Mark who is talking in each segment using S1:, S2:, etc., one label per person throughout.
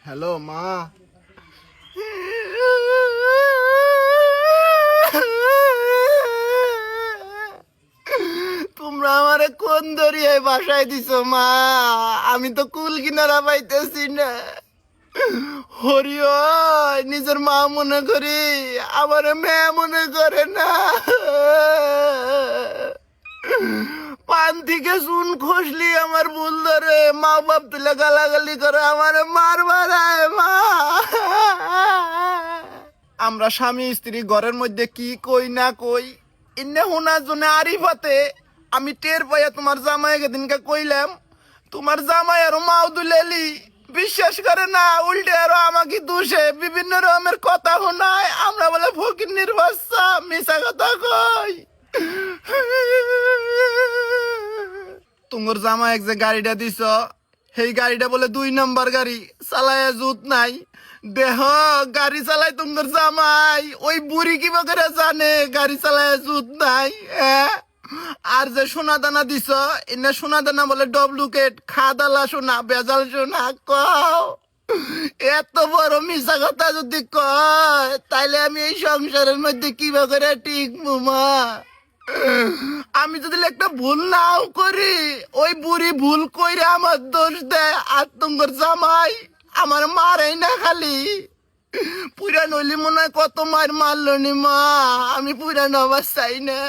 S1: Hello মা। তোমরা আমারে কোন দরিয়ায় বাসায় দিছো মা? আমি তো কুল কিনারা পাইতেছি না। হরিও নিজের মা মনে করি, আমার মেয়ে মনে করে না। পান থেকে চুন খসলি আমার ভুল ধরে, মা বাপ তুলে গালাগালি করে আমার মার বাড়ায় মা। আমরা স্বামী স্ত্রী ঘরের মধ্যে কি কই না কই, ইন্নে হোনার জন্য আরিফাতে আমি টের পাইয়া তোমার জামাইকে দিনকে কইলাম, তোমার জামাই আরো মাও দুলেলি বিশ্বাস করে না, উল্টে আরো আমাকে দোষে বিভিন্ন রকমের কথা শোনায়। আমরা বলে ফকিন্নির বাচ্চা, মিশা কথা কই। তোমার জামাই এক যে গাড়িটা দিছ, সেই গাড়িটা বলে 2 নম্বর গাড়ি, চালায় জুত নাই। দেহ গাড়ি চালাই তোমার জামাই, ওই বুড়ি কি বকরে জানে গাড়ি চালায় জুত নাই। আর যে সোনা দানা দিছ, এনে সোনা দানা বলে ডুপ্লিকেট, খাদালা সোনা, বেজাল সোনা। কও এত বড় মিশা কথা যদি কয়, তাইলে আমি এই সংসারের মধ্যে কি বকরে টিকবো মা? আমি যদি একটা ভুল নাও করি, ওই বুড়ি ভুল কইরে আমার দোষ দেয়, আর তোমার জামাই আমার মারাই না খালি পুরা নইলি মনে হয় কত মার মারলো নি মা। আমি পুরা নবার চাই না,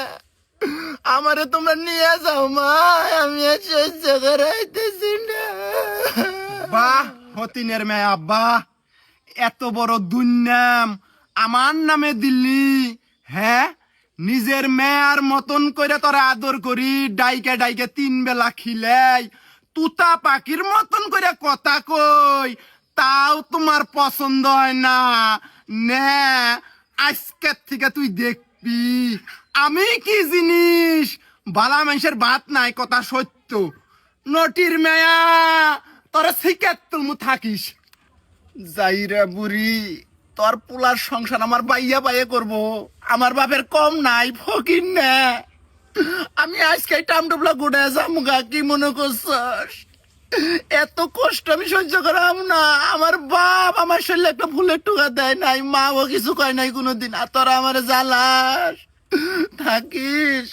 S1: আমারে তোমরা নিয়ে যাও মা, আমি আর সহ্য করাইতেছি না।
S2: বাহ হতিনের মেয়ে আব্বা, এত বড় দুর্নাম আমার নামে দিল্লি। হ্যাঁ, নিজের মেয়ার মতন করে তোরা আদর করি, ডাইকে ডাইকে 3 বেলা খিলাই, তুতা পাখির মতন করে কথা কই, তাও তোমার পছন্দ হয় না। নে আজকের থেকে তুই দেখবি আমি কি জিনিস। বালা মানুষের ভাত নাই, কথা সত্য। নটির মেয়া তোরা শিকার তুমি থাকিস।
S1: যাইরা বুড়ি, তোর পোলার সংসার আমার বাইয়া বাইয়ে করবো, আমার বাপের কম নাই, ফকির না। আমি আজকে টামটুপলা গুড়ে যামুগা, কি মনে করছস? এত কষ্ট আমি সহ্য করাম না। আমার বাপ আমার শরীরে একটা ফুলের টুকা দেয় নাই, মাও কিছু কয় নাই কোনোদিন, আর তোরা আমার জ্বালাস থাকিস।